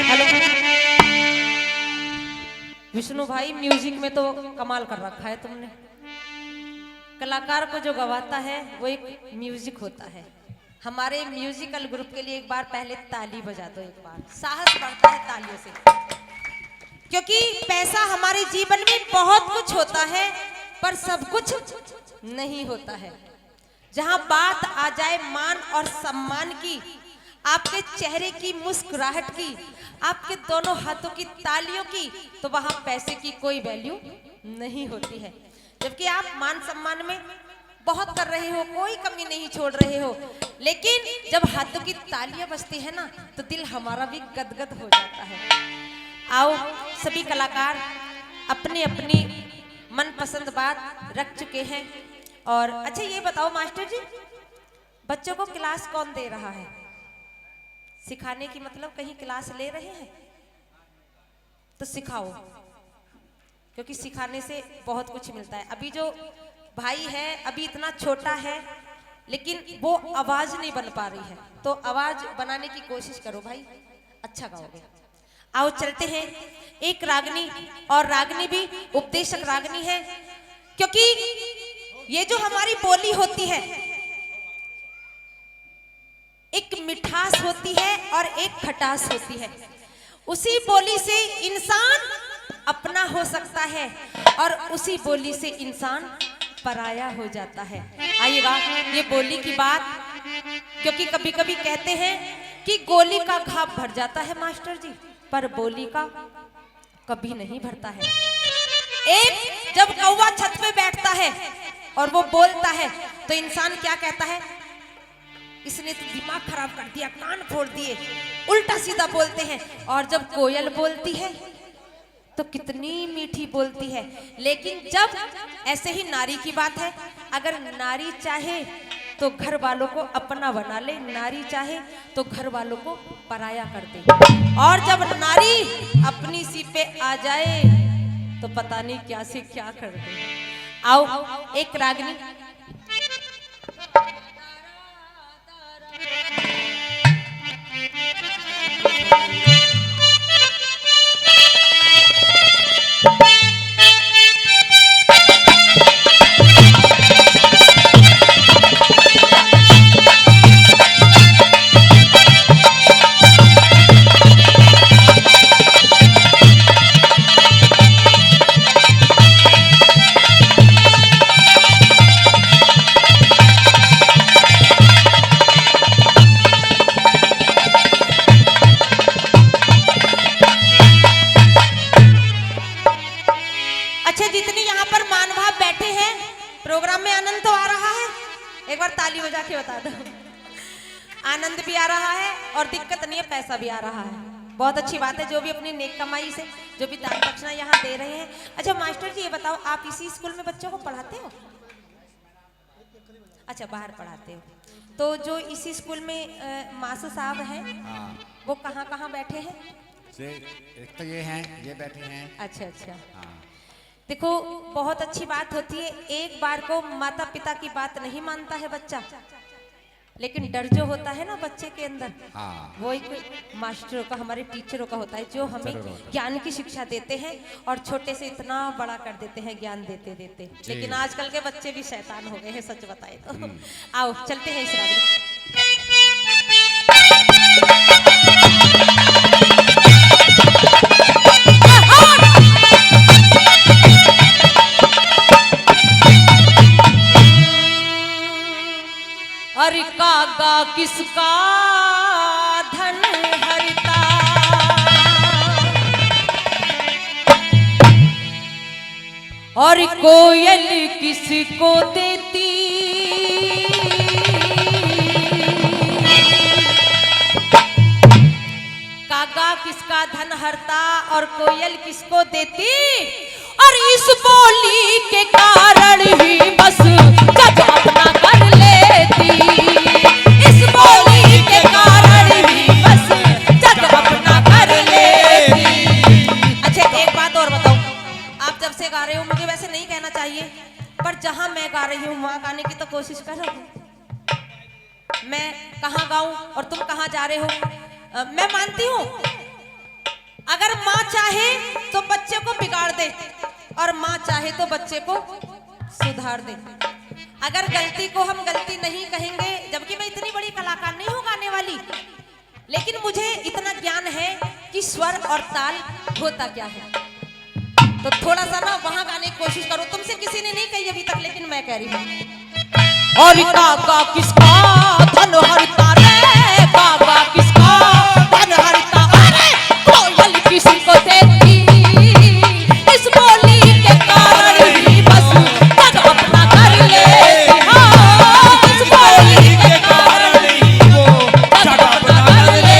Hello Vishnu भाई, music में तो कमाल कर रखा है तुमने। कलाकार को जो गवाता है वो एक म्यूजिक होता है। हमारे म्यूजिकल ग्रुप के लिए एक बार पहले ताली बजा दो, एक बार साहस बढ़ता है तालियों से, क्योंकि पैसा हमारे जीवन में बहुत कुछ होता है पर सब कुछ नहीं होता है। जहां बात आ जाए मान और सम्मान की, आपके चेहरे की मुस्कुराहट की, आपके दोनों हाथों की तालियों की, तो वहां पैसे की कोई वैल्यू नहीं होती है। जबकि आप मान सम्मान में बहुत कर रहे हो, कोई कमी नहीं छोड़ रहे हो, लेकिन जब हाथों की तालियां बजती है ना तो दिल हमारा भी गदगद हो जाता है। आओ सभी कलाकार अपनी अपनी मनपसंद बात रख चुके हैं। और अच्छा ये बताओ मास्टर जी, बच्चों को क्लास कौन दे रहा है? सिखाने की मतलब कहीं क्लास ले रहे हैं तो सिखाओ, क्योंकि सिखाने से बहुत कुछ मिलता है। अभी जो भाई है अभी इतना छोटा है लेकिन वो आवाज नहीं बन पा रही है, तो आवाज बनाने की कोशिश करो भाई, अच्छा गाओगे। आओ चलते हैं एक रागनी, और रागनी भी उपदेशक रागनी है, क्योंकि ये जो हमारी बोली होती है एक मिठास होती है और एक खटास होती है। उसी बोली से इंसान अपना हो सकता है और उसी बोली से इंसान पराया हो जाता है। आइएगा ये बोली की बात, क्योंकि कभी कभी कहते हैं कि गोली का घाव भर जाता है मास्टर जी, पर बोली का कभी नहीं भरता है। एक जब कौवा छत पे बैठता है और वो बोलता है तो इंसान क्या कहता है, इसने तो दिमाग खराब कर दिया, कान फोड़ दिए, उल्टा सीधा बोलते हैं। और जब कोयल बोलती है तो कितनी मीठी बोलती है। लेकिन जब ऐसे ही नारी की बात है, अगर नारी चाहे तो घर वालों को अपना बना ले, नारी चाहे तो घर वालों को पराया कर दे। और जब नारी अपनी सी पे आ जाए तो पता नहीं क्या से क्या कर दे। आओ एक रागनी, प्रोग्राम में आनंद तो आ रहा है, एक बार ताली बजा के बता दो। आनंद भी आ रहा है और दिक्कत नहीं है, पैसा भी आ रहा है, बहुत अच्छी बात है। जो भी अपनी नेक कमाई से जो भी दान दक्षिणा यहाँ दे रहे हैं। अच्छा मास्टर जी ये बताओ, आप इसी स्कूल में बच्चों को पढ़ाते हो? अच्छा बाहर पढ़ाते हो, तो जो इसी स्कूल में मास्टर साहब हैं वो कहाँ कहाँ बैठे हैं? एक तो ये हैं, ये बैठे हैं। अच्छा अच्छा देखो बहुत अच्छी बात होती है, एक बार को माता पिता की बात नहीं मानता है बच्चा, लेकिन डर जो होता है ना बच्चे के अंदर, वो एक मास्टरों का, हमारे टीचरों का होता है, जो हमें ज्ञान की शिक्षा देते हैं और छोटे से इतना बड़ा कर देते हैं ज्ञान देते देते। लेकिन आजकल के बच्चे भी शैतान हो गए हैं सच बताए तो। आओ चलते हैं इस राग। अरे कागा किसका धन हरता, और कोयल किसको देती, कागा किसका धन हरता और कोयल किसको देती, और इस बोली के कारण ही बस जग अपना कर लेती, इस बोली के कारण ही बस जग अपना कर लेती। अच्छा एक बात और बताओ, आप जब से गा रहे हो, मुझे वैसे नहीं कहना चाहिए पर जहां मैं गा रही हूँ वहां गाने की तो कोशिश करो। मैं कहाँ गाऊं और तुम कहाँ जा रहे हो? मैं मानती हूँ चाहे तो बच्चे को बिगाड़ दे और माँ चाहे तो बच्चे को सुधार दे। अगर गलती को हम गलती नहीं कहेंगे, जबकि मैं इतनी बड़ी कलाकार नहीं हूँ गाने वाली, लेकिन मुझे इतना ज्ञान है कि स्वर और ताल होता क्या है। तो थोड़ा सा ना वहां गाने की कोशिश करो। तुमसे किसी ने नहीं कही अभी तक, लेकिन मैं कह रही हूँ। और काका किसका धन हरता रे, काका किसका धन हरता, अरे कोयल किसी को देती, इस बोली के कारण ही बस जग अपना कर लेती। हाँ, इस बोली के कारण ही वो जग अपना कर लेती।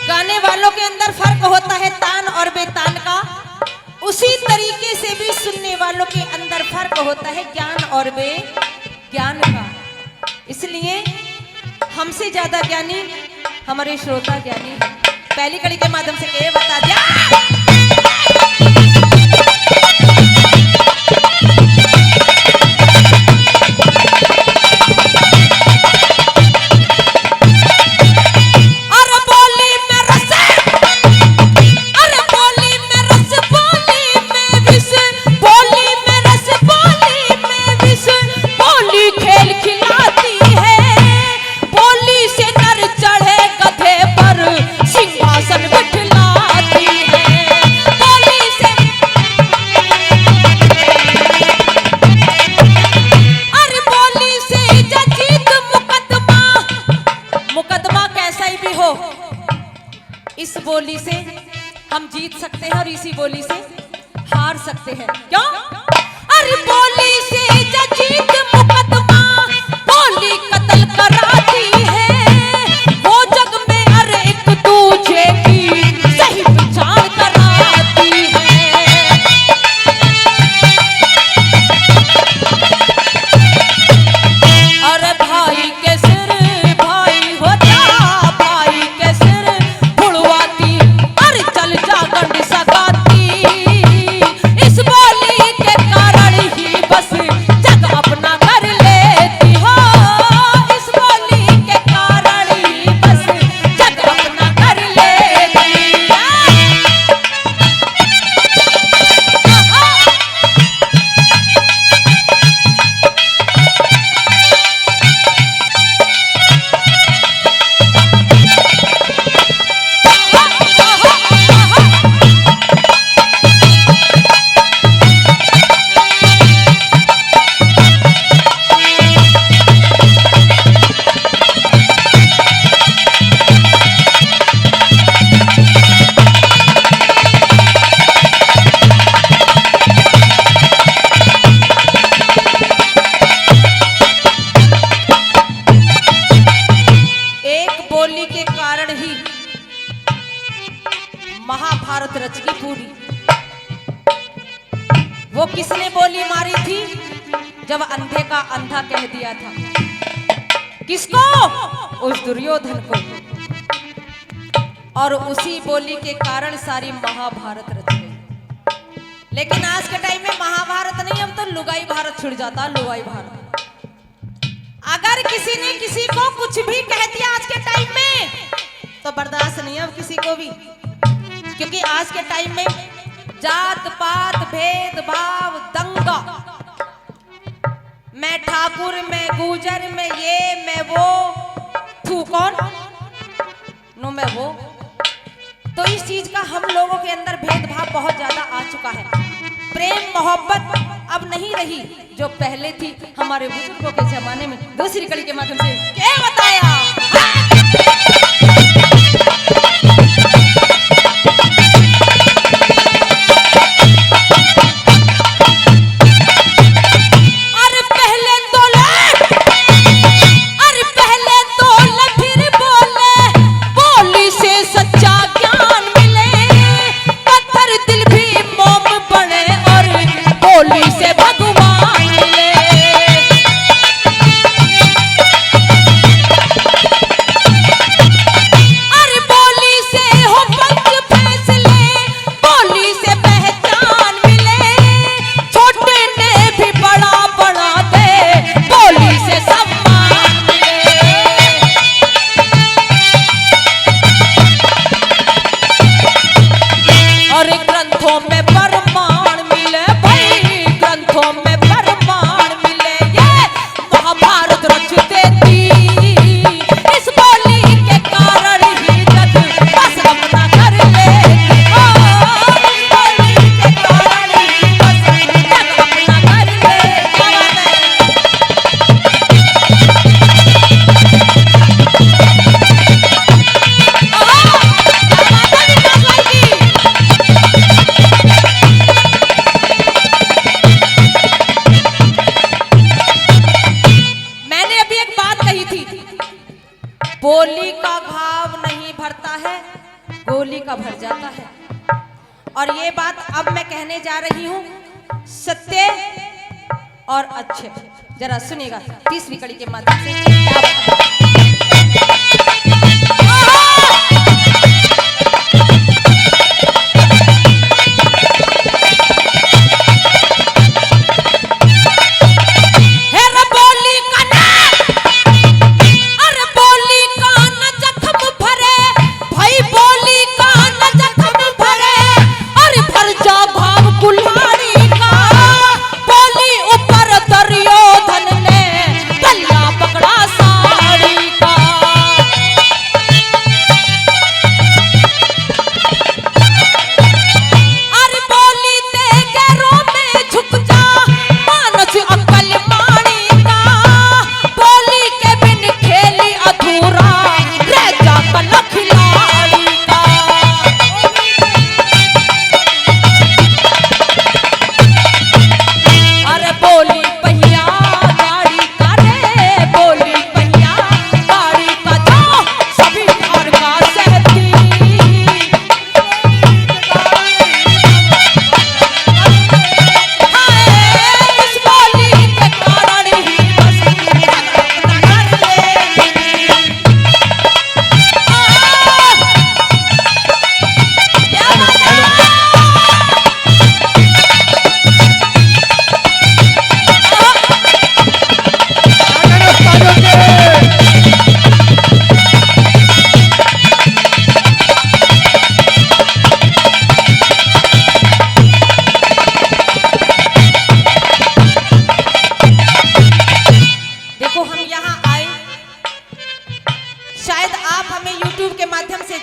गाने वालों के अंदर फर्क होता है तान और बेतान का, उसी तरीके से भी सुनने वालों के अंदर फर्क होता है ज्ञान और बेज्ञान का। इसलिए हमसे ज्यादा ज्ञानी हमारे श्रोता ज्ञानी हैं। पहली कड़ी के माध्यम से ये बता दिया। इस बोली से हम जीत सकते हैं और इसी बोली से हार सकते हैं। क्यों? अरे बोली से जीत मुकदमा, बोली कत्ल कराती है, वो जग में हर एक दूजे की सही पहचान कराती है। और भाई के सिर भाई होता, भाई के सिर फुड़वाती, अरे चल जा गंड सगाती, इस बोली के कारण ही बस जग अपना कर लेती हो, इस बोली के कारण ही बस जग अपना कर लेती। बोली के कारण ही महाभारत रच की पूरी। किसने बोली मारी थी जब अंधे का अंधा कह दिया था? किसको? उस दुर्योधन को। और उसी बोली के कारण सारी महाभारत रच गई। लेकिन आज के टाइम में महाभारत नहीं, अब तो लुगाई भारत छिड़ जाता, लुगाई भारत। अगर किसी ने किसी को कुछ भी कह दिया आज के टाइम में तो बर्दाश्त नहीं है अब किसी को भी, क्योंकि आज के टाइम में जात पात भेदभाव दंगा, मैं ठाकुर मैं गुजर मैं ये मैं वो, तू कौन नो मैं वो। तो इस चीज का हम लोगों के अंदर भेदभाव बहुत ज्यादा आ चुका है। प्रेम मोहब्बत अब नहीं रही जो पहले थी हमारे बुजुर्गों के जमाने में। दूसरी कड़ी के माध्यम से क्या बताया? बोली का भर जाता है। और ये बात अब मैं कहने जा रही हूँ सत्य और अच्छे। जरा सुनिएगा तीसरी कड़ी के माध्यम से।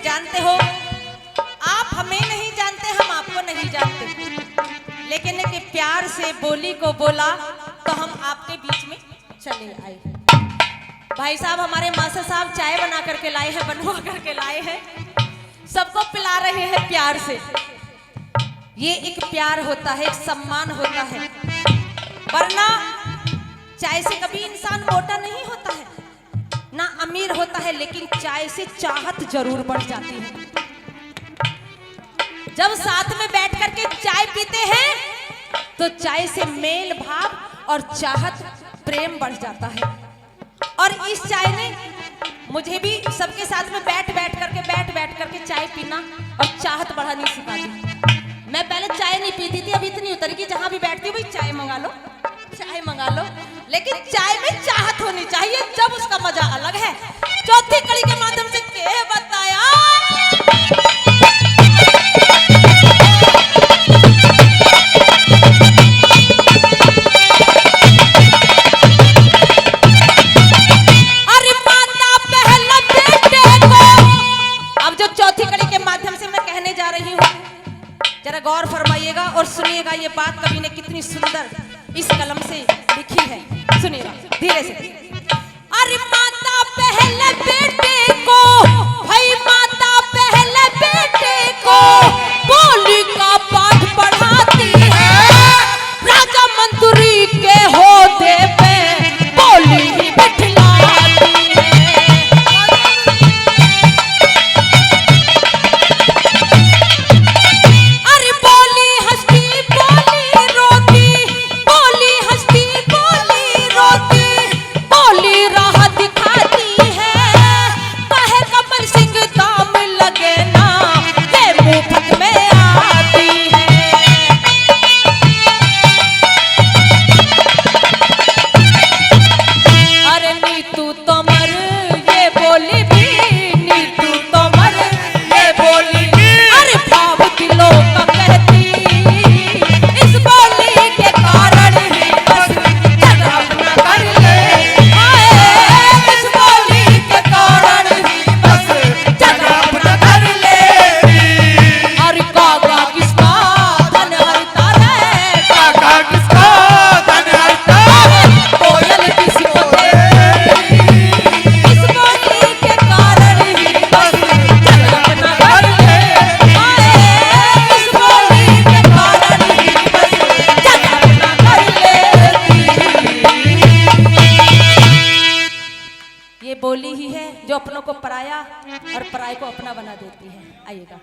जानते हो, आप हमें नहीं जानते, हम आपको नहीं जानते, लेकिन एक प्यार से बोली को बोला तो हम आपके बीच में चले आए। भाई साहब हमारे मास्टर साहब चाय बना करके लाए हैं, बनवा करके लाए हैं, सबको पिला रहे हैं प्यार से। ये एक प्यार होता है, एक सम्मान होता है, वरना चाय से कभी इंसान मोटा नहीं होता है ना अमीर होता है, लेकिन चाय से चाहत जरूर बढ़ जाती है। जब साथ में बैठ करके चाय पीते हैं तो चाय से मेल भाव और चाहत प्रेम बढ़ जाता है। और इस चाय ने मुझे भी सबके साथ में बैठ बैठ करके चाय पीना और चाहत बढ़ानी सिखा दी। मैं पहले चाय नहीं पीती थी, अभी इतनी उतर गई, जहां भी बैठती हूँ भाई चाय मंगा लो, चाय मंगा लो, लेकिन चाय में चाहत होनी चाहिए, जब उसका मजा अलग है। चौथी कड़ी के माध्यम से क्या बताया, अरे माता पहले बेटे को। अब जो चौथी कड़ी के माध्यम से मैं कहने जा रही हूँ, जरा गौर फरमाइएगा और सुनिएगा, ये बात कवि ने कितनी सुंदर इस कलम से लिखी है, सुनिएगा धीरे से। अरे माता पहले बेटे को, भाई माता पहले बेटे को बोली का पाठ पढ़ाती है, राजा मंत्री के होदे पे बोली ही बिठलाती है। अरे बोली हंसती बोली रोती, बोली हंसती बोली रोती, बोली राह दिखाती है, कहे कमल बना देती है। आइएगा।